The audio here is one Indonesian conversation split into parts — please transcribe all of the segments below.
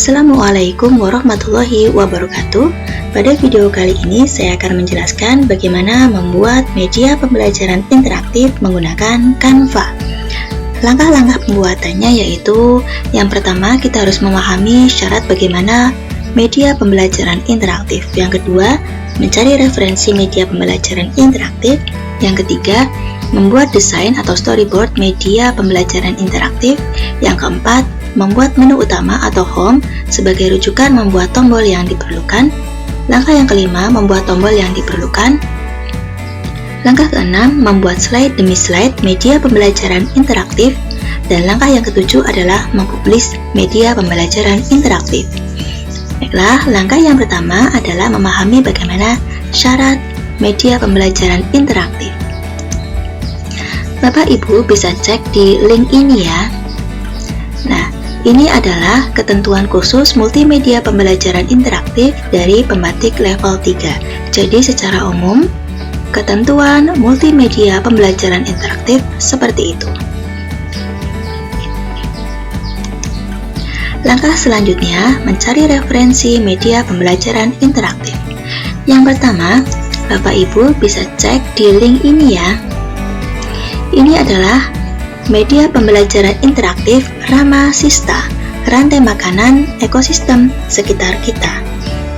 Assalamualaikum warahmatullahi wabarakatuh. Pada video kali ini saya akan menjelaskan bagaimana membuat media pembelajaran interaktif menggunakan Canva. Langkah-langkah pembuatannya yaitu yang pertama kita harus memahami syarat bagaimana media pembelajaran interaktif. Yang kedua, mencari referensi media pembelajaran interaktif. Yang ketiga, membuat desain atau storyboard media pembelajaran interaktif. Yang keempat, membuat menu utama atau home sebagai rujukan membuat tombol yang diperlukan. Langkah yang kelima, membuat tombol yang diperlukan. Langkah keenam, membuat slide demi slide media pembelajaran interaktif. Dan langkah yang ketujuh adalah mempublish media pembelajaran interaktif. Baiklah, langkah yang pertama adalah memahami bagaimana syarat media pembelajaran interaktif. Bapak Ibu bisa cek di link ini ya. Nah, ini adalah ketentuan khusus multimedia pembelajaran interaktif dari pembatik level 3. Jadi secara umum, ketentuan multimedia pembelajaran interaktif seperti itu. Langkah selanjutnya, mencari referensi media pembelajaran interaktif. Yang pertama, Bapak Ibu bisa cek di link ini ya. Ini adalah media pembelajaran interaktif Rama Sista, rantai makanan ekosistem sekitar kita.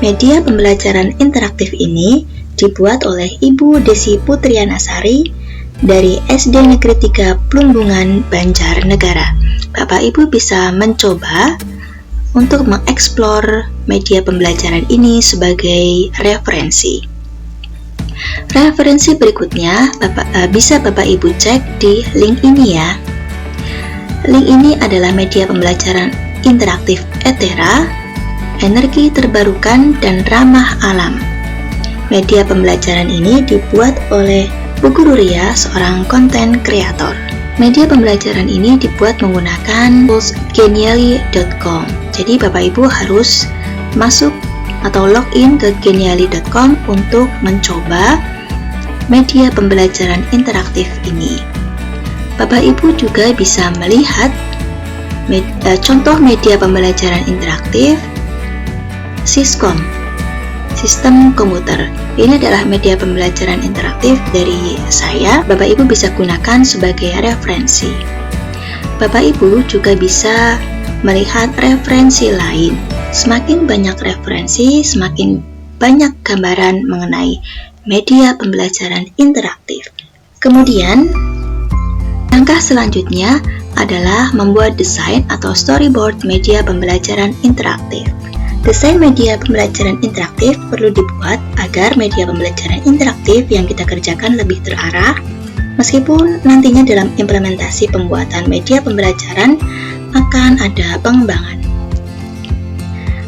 Media pembelajaran interaktif ini dibuat oleh Ibu Desi Putrianasari dari SD Negeri 3 Plumbungan, Banjarnegara. Bapak Ibu bisa mencoba untuk mengeksplor media pembelajaran ini sebagai referensi. Referensi berikutnya bisa Bapak Ibu cek di link ini ya. Link ini adalah media pembelajaran interaktif ETERA, energi terbarukan dan ramah alam. Media pembelajaran ini dibuat oleh Bu Guru Ria, seorang konten kreator. Media pembelajaran ini dibuat menggunakan tools genially.com. Jadi Bapak Ibu harus masuk atau login ke genially.com untuk mencoba media pembelajaran interaktif ini. Bapak Ibu juga bisa melihat contoh media pembelajaran interaktif Siskom, sistem komputer. Ini adalah media pembelajaran interaktif dari saya. Bapak Ibu bisa gunakan sebagai referensi. Bapak Ibu juga bisa melihat referensi lain. Semakin banyak referensi, semakin banyak gambaran mengenai media pembelajaran interaktif. Kemudian, langkah selanjutnya adalah membuat desain atau storyboard media pembelajaran interaktif. Desain media pembelajaran interaktif perlu dibuat agar media pembelajaran interaktif yang kita kerjakan lebih terarah, meskipun nantinya dalam implementasi pembuatan media pembelajaran akan ada pengembangan.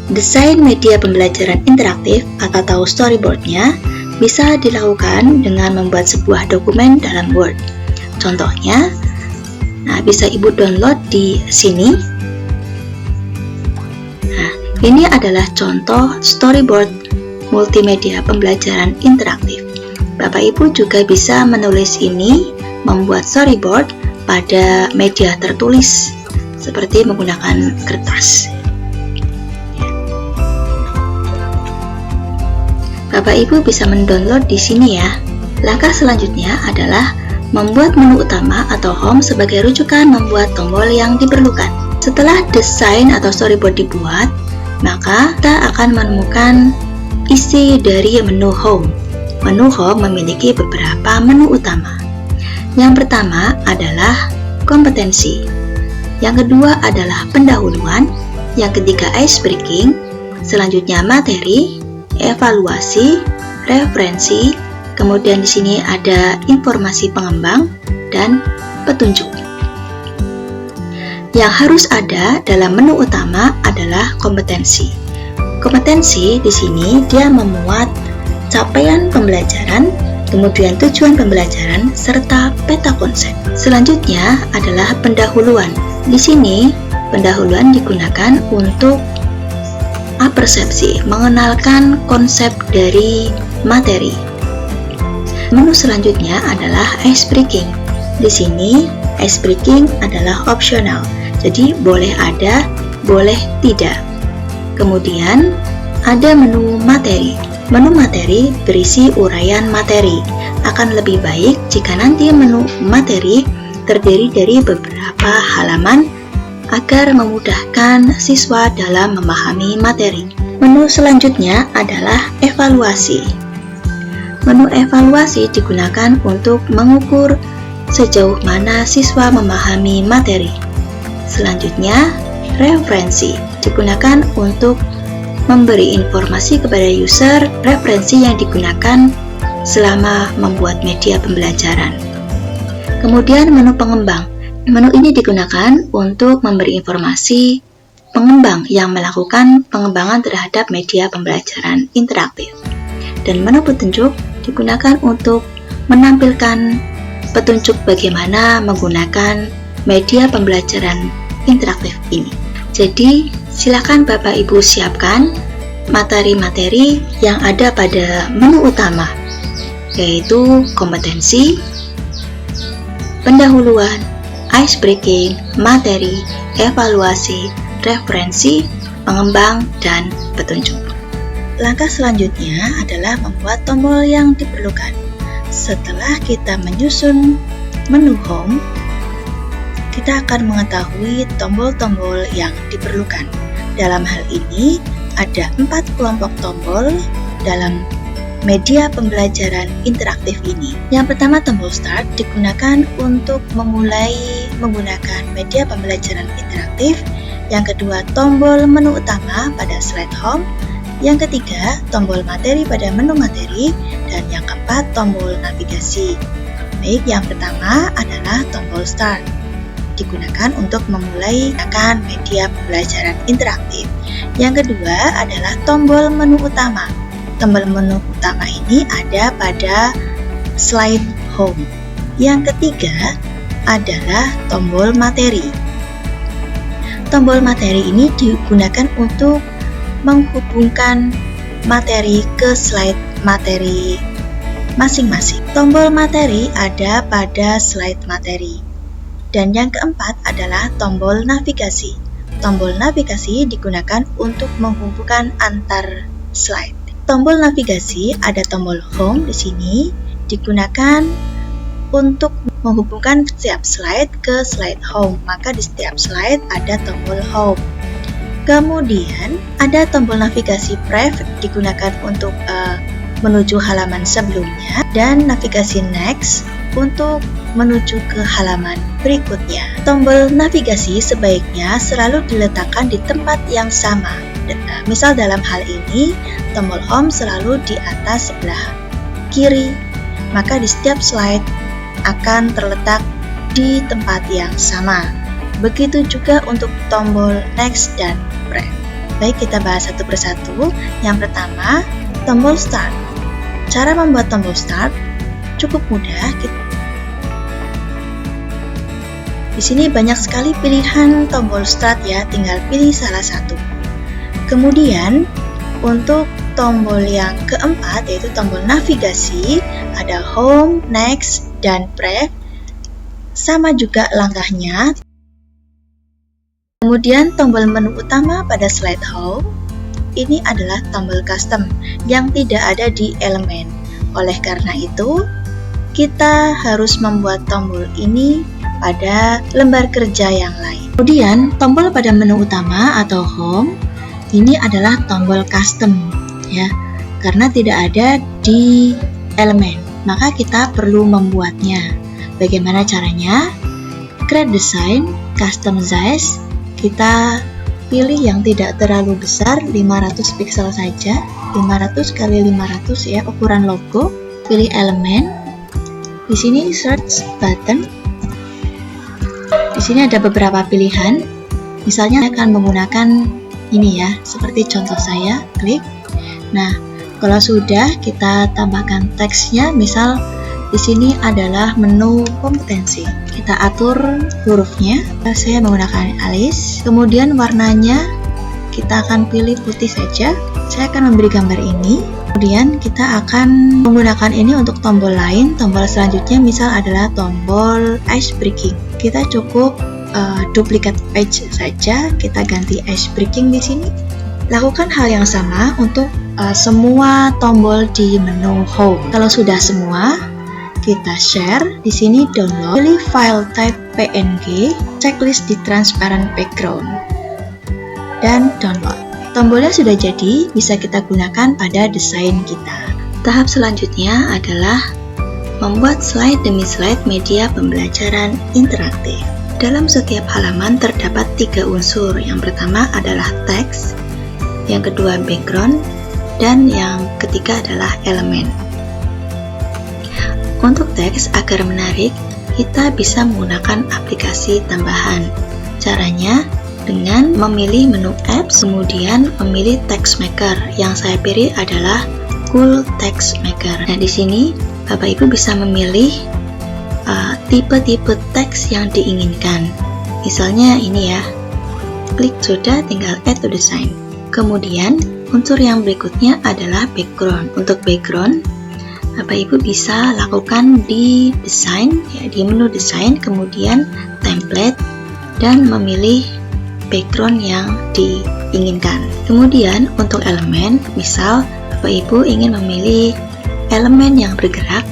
Desain media pembelajaran interaktif atau storyboardnya bisa dilakukan dengan membuat sebuah dokumen dalam Word. Contohnya, bisa Ibu download di sini. Nah, ini adalah contoh storyboard multimedia pembelajaran interaktif. Bapak Ibu juga bisa menulis ini, membuat storyboard pada media tertulis seperti menggunakan kertas. Bapak Ibu bisa mendownload di sini ya. Langkah selanjutnya adalah membuat menu utama atau home sebagai rujukan membuat tombol yang diperlukan. Setelah desain atau storyboard dibuat, maka kita akan menemukan isi dari menu home. Menu home memiliki beberapa menu utama. Yang pertama adalah kompetensi. Yang kedua adalah pendahuluan. Yang ketiga icebreaking. Selanjutnya materi, evaluasi, referensi, kemudian di sini ada informasi pengembang dan petunjuk. Yang harus ada dalam menu utama adalah kompetensi. Kompetensi di sini dia memuat capaian pembelajaran, kemudian tujuan pembelajaran serta peta konsep. Selanjutnya adalah pendahuluan. Di sini pendahuluan digunakan untuk persepsi, mengenalkan konsep dari materi. Menu selanjutnya adalah icebreaking. Di sini icebreaking adalah opsional, jadi boleh ada, boleh tidak. Kemudian ada menu materi. Menu materi berisi uraian materi. Akan lebih baik jika nanti menu materi terdiri dari beberapa halaman agar memudahkan siswa dalam memahami materi. Menu selanjutnya adalah evaluasi. Menu evaluasi digunakan untuk mengukur sejauh mana siswa memahami materi. Selanjutnya, referensi digunakan untuk memberi informasi kepada user referensi yang digunakan selama membuat media pembelajaran. Kemudian menu pengembang. Menu ini digunakan untuk memberi informasi pengembang yang melakukan pengembangan terhadap media pembelajaran interaktif. Dan menu petunjuk digunakan untuk menampilkan petunjuk bagaimana menggunakan media pembelajaran interaktif ini. Jadi, silakan Bapak Ibu siapkan materi-materi yang ada pada menu utama, yaitu kompetensi, pendahuluan, ice breaking, materi, evaluasi, referensi, pengembang, dan petunjuk. Langkah selanjutnya adalah membuat tombol yang diperlukan. Setelah kita menyusun menu home, kita akan mengetahui tombol-tombol yang diperlukan. Dalam hal ini, ada 4 kelompok tombol dalam media pembelajaran interaktif ini. Yang pertama, tombol Start digunakan untuk memulai menggunakan media pembelajaran interaktif. Yang kedua, tombol menu utama pada slide home. Yang ketiga, tombol materi pada menu materi. Dan yang keempat, tombol navigasi. Baik, yang pertama adalah tombol Start, digunakan untuk memulai menggunakan media pembelajaran interaktif. Yang kedua adalah tombol menu utama. Tombol menu utama ini ada pada slide home. Yang ketiga adalah tombol materi. Tombol materi ini digunakan untuk menghubungkan materi ke slide materi masing-masing. Tombol materi ada pada slide materi. Dan yang keempat adalah tombol navigasi. Tombol navigasi digunakan untuk menghubungkan antar slide. Tombol navigasi ada tombol home di sini, digunakan untuk menghubungkan setiap slide ke slide home. Maka di setiap slide ada tombol home. Kemudian ada tombol navigasi prev, digunakan untuk menuju halaman sebelumnya, dan navigasi next untuk menuju ke halaman berikutnya. Tombol navigasi sebaiknya selalu diletakkan di tempat yang sama. Misal dalam hal ini, tombol home selalu di atas sebelah kiri, maka di setiap slide akan terletak di tempat yang sama. Begitu juga untuk tombol next dan prev. Baik, kita bahas satu persatu. Yang pertama, tombol start. Cara membuat tombol start cukup mudah. Di sini banyak sekali pilihan tombol start ya, tinggal pilih salah satu. Kemudian untuk tombol yang keempat yaitu tombol navigasi, ada home, next, dan prev. Sama juga langkahnya. Kemudian tombol menu utama pada slide home, ini adalah tombol custom yang tidak ada di elemen. Oleh karena itu, kita harus membuat tombol ini pada lembar kerja yang lain. Kemudian, tombol pada menu utama atau home, ini adalah tombol custom ya, karena tidak ada di elemen, maka kita perlu membuatnya. Bagaimana caranya? Create design, custom size, kita pilih yang tidak terlalu besar, 500 pixel saja, 500 x 500 ya, ukuran logo. Pilih elemen. Di sini search button. Di sini ada beberapa pilihan. Misalnya saya akan menggunakan ini ya, seperti contoh saya, klik. Nah, kalau sudah kita tambahkan teksnya, misal di sini adalah menu kompetensi. Kita atur hurufnya. Saya menggunakan alis. Kemudian warnanya kita akan pilih putih saja. Saya akan memberi gambar ini. Kemudian kita akan menggunakan ini untuk tombol lain. Tombol selanjutnya misal adalah tombol ice breaking. Kita cukup duplicate page saja. Kita ganti ice breaking di sini. Lakukan hal yang sama untuk semua tombol di menu Home. Kalau sudah semua, kita share. Di sini download, pilih file type PNG, checklist di transparent background, dan download. Tombolnya sudah jadi, bisa kita gunakan pada desain kita. Tahap selanjutnya adalah membuat slide demi slide media pembelajaran interaktif. Dalam setiap halaman terdapat 3 unsur. Yang pertama adalah teks, yang kedua background, dan yang ketiga adalah elemen. Untuk teks agar menarik, kita bisa menggunakan aplikasi tambahan. Caranya dengan memilih menu apps, kemudian memilih text maker. Yang saya pilih adalah Cool Text Maker. Nah, di sini Bapak Ibu bisa memilih tipe-tipe teks yang diinginkan. Misalnya ini ya, klik sudah, tinggal add to design. Kemudian unsur yang berikutnya adalah background. Untuk background, Bapak Ibu bisa lakukan di desain, ya, di menu desain, kemudian template, dan memilih background yang diinginkan. Kemudian untuk elemen, misal Bapak Ibu ingin memilih elemen yang bergerak,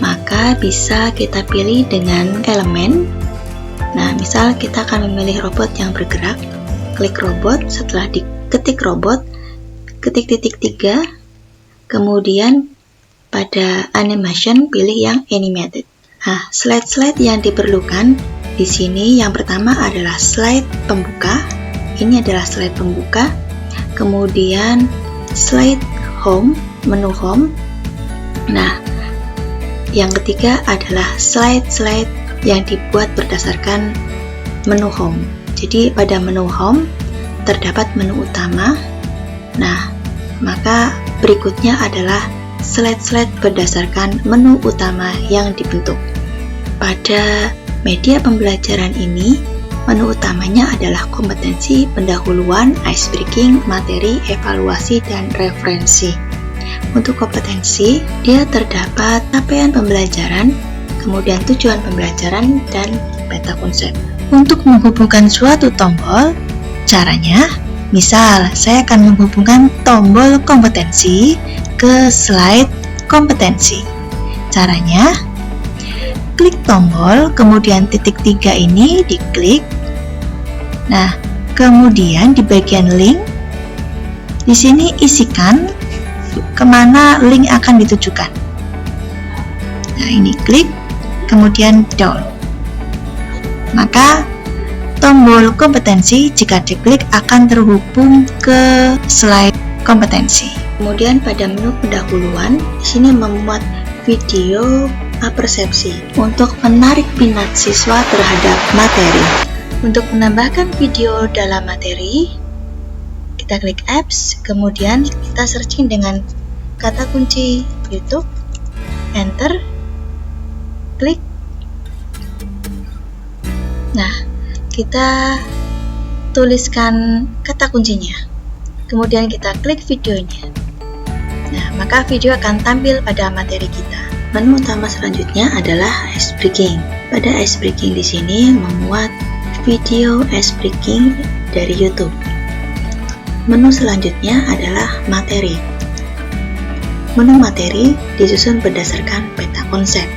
maka bisa kita pilih dengan elemen. Nah, misal kita akan memilih robot yang bergerak, klik robot, setelah diketik robot, ketik titik 3, kemudian pada animation pilih yang animated. Nah, slide-slide yang diperlukan di sini yang pertama adalah slide pembuka. Ini adalah slide pembuka. Kemudian slide home, menu home. Nah, yang ketiga adalah slide-slide yang dibuat berdasarkan menu home. Jadi pada menu home terdapat menu utama. Nah, maka berikutnya adalah slide-slide berdasarkan menu utama yang dibentuk. Pada media pembelajaran ini, menu utamanya adalah kompetensi, pendahuluan, icebreaking, materi, evaluasi, dan referensi. Untuk kompetensi, dia terdapat capaian pembelajaran, kemudian tujuan pembelajaran, dan peta konsep. Untuk menghubungkan suatu tombol, caranya, misal saya akan menghubungkan tombol kompetensi ke slide kompetensi. Caranya, klik tombol, kemudian titik 3 ini diklik. Nah, kemudian di bagian link, di sini isikan kemana link akan ditujukan. Nah, ini klik, kemudian down. Maka tombol kompetensi jika diklik akan terhubung ke slide kompetensi. Kemudian pada menu pendahuluan, di sini memuat video persepsi untuk menarik minat siswa terhadap materi. Untuk menambahkan video dalam materi, kita klik apps, kemudian kita searching dengan kata kunci YouTube, enter, klik. Nah, kita tuliskan kata kuncinya, kemudian kita klik videonya. Nah, maka video akan tampil pada materi kita. Menu utama selanjutnya adalah icebreaking. Pada icebreaking di sini memuat video icebreaking dari YouTube. Menu selanjutnya adalah materi. Menu materi disusun berdasarkan peta konsep.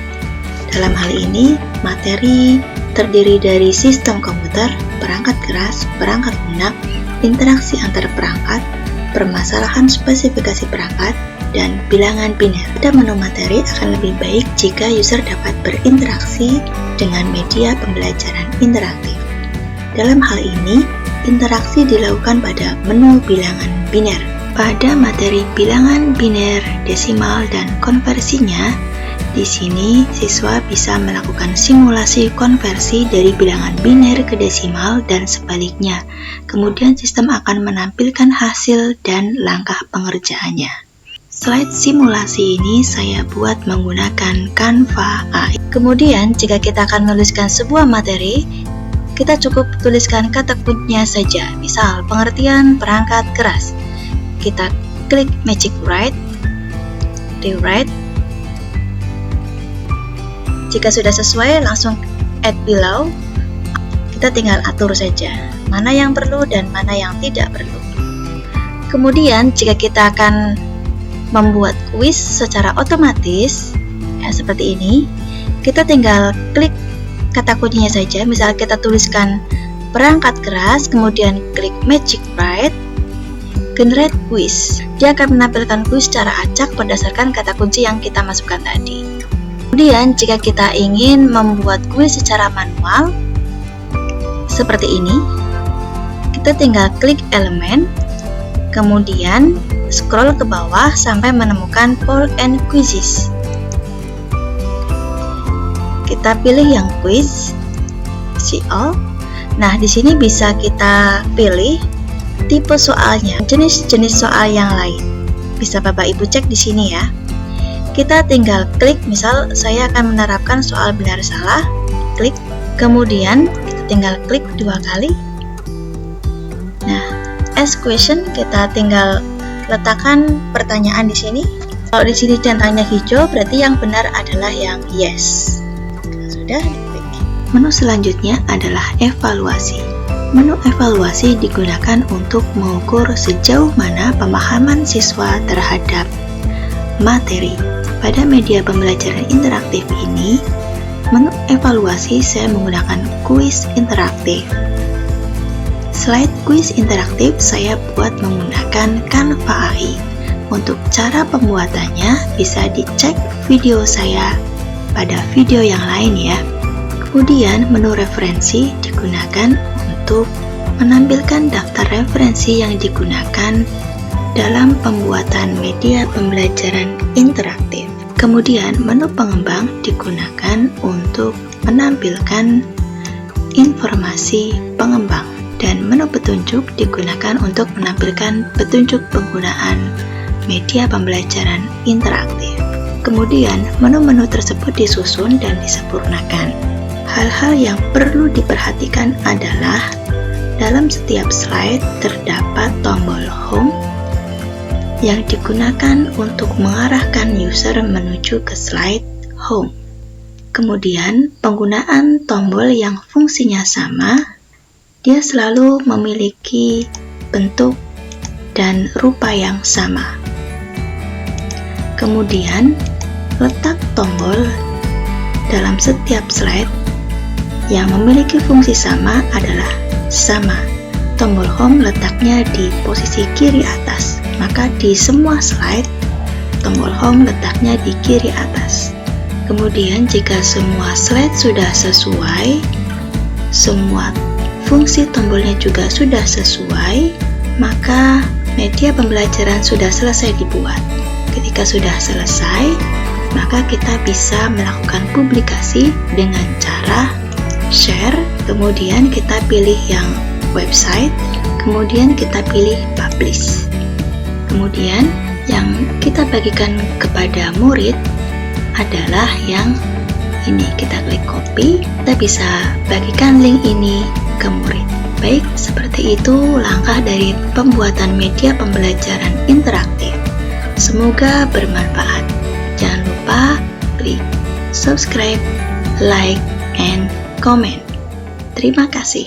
Dalam hal ini, materi terdiri dari sistem komputer, perangkat keras, perangkat lunak, interaksi antar perangkat, permasalahan spesifikasi perangkat, dan bilangan biner. Pada menu materi akan lebih baik jika user dapat berinteraksi dengan media pembelajaran interaktif. Dalam hal ini, interaksi dilakukan pada menu bilangan biner. Pada materi bilangan biner, desimal, dan konversinya, di sini siswa bisa melakukan simulasi konversi dari bilangan biner ke desimal dan sebaliknya. Kemudian sistem akan menampilkan hasil dan langkah pengerjaannya. Slide simulasi ini saya buat menggunakan Canva AI. Kemudian, jika kita akan menuliskan sebuah materi, kita cukup tuliskan kata kuncinya saja. Misal, pengertian perangkat keras. Kita klik Magic Write, Rewrite. Jika sudah sesuai, langsung Add Below. Kita tinggal atur saja, mana yang perlu dan mana yang tidak perlu. Kemudian jika kita akan membuat kuis secara otomatis seperti ini, kita tinggal klik kata kuncinya saja. Misal kita tuliskan perangkat keras, kemudian klik Magic Write, generate quiz. Dia akan menampilkan kuis secara acak berdasarkan kata kunci yang kita masukkan tadi. Kemudian jika kita ingin membuat kuis secara manual seperti ini, kita tinggal klik elemen, kemudian scroll ke bawah sampai menemukan Polk and Quizzes. Kita pilih yang quiz, see all. Nah, di sini bisa kita pilih tipe soalnya, jenis-jenis soal yang lain. Bisa Bapak Ibu cek di sini ya. Kita tinggal klik, misal saya akan menerapkan soal benar salah, klik, kemudian kita tinggal klik 2 kali. Nah, ask question, kita tinggal letakkan pertanyaan di sini. Kalau di sini centangnya hijau, berarti yang benar adalah yang yes. Sudah diklik. Menu selanjutnya adalah evaluasi. Menu evaluasi digunakan untuk mengukur sejauh mana pemahaman siswa terhadap materi. Pada media pembelajaran interaktif ini, menu evaluasi saya menggunakan kuis interaktif. Slide kuis interaktif saya buat menggunakan Canva AI. Untuk cara pembuatannya bisa dicek video saya pada video yang lain ya. Kemudian menu referensi digunakan untuk menampilkan daftar referensi yang digunakan dalam pembuatan media pembelajaran interaktif. Kemudian menu pengembang digunakan untuk menampilkan informasi pengembang, dan menu petunjuk digunakan untuk menampilkan petunjuk penggunaan media pembelajaran interaktif. Kemudian menu-menu tersebut disusun dan disempurnakan. Hal-hal yang perlu diperhatikan adalah dalam setiap slide terdapat tombol home yang digunakan untuk mengarahkan user menuju ke slide home. Kemudian penggunaan tombol yang fungsinya sama, dia selalu memiliki bentuk dan rupa yang sama. Kemudian letak tombol dalam setiap slide yang memiliki fungsi sama adalah sama. Tombol home letaknya di posisi kiri atas, maka di semua slide tombol home letaknya di kiri atas. Kemudian jika semua slide sudah sesuai, semua fungsi tombolnya juga sudah sesuai, maka media pembelajaran sudah selesai dibuat. Ketika sudah selesai, maka kita bisa melakukan publikasi dengan cara share, kemudian kita pilih yang website, kemudian kita pilih publish. Kemudian yang kita bagikan kepada murid adalah yang ini, kita klik copy, kita bisa bagikan link ini ke murid. Baik, seperti itu langkah dari pembuatan media pembelajaran interaktif. Semoga bermanfaat. Jangan lupa klik subscribe, like, and comment. Terima kasih.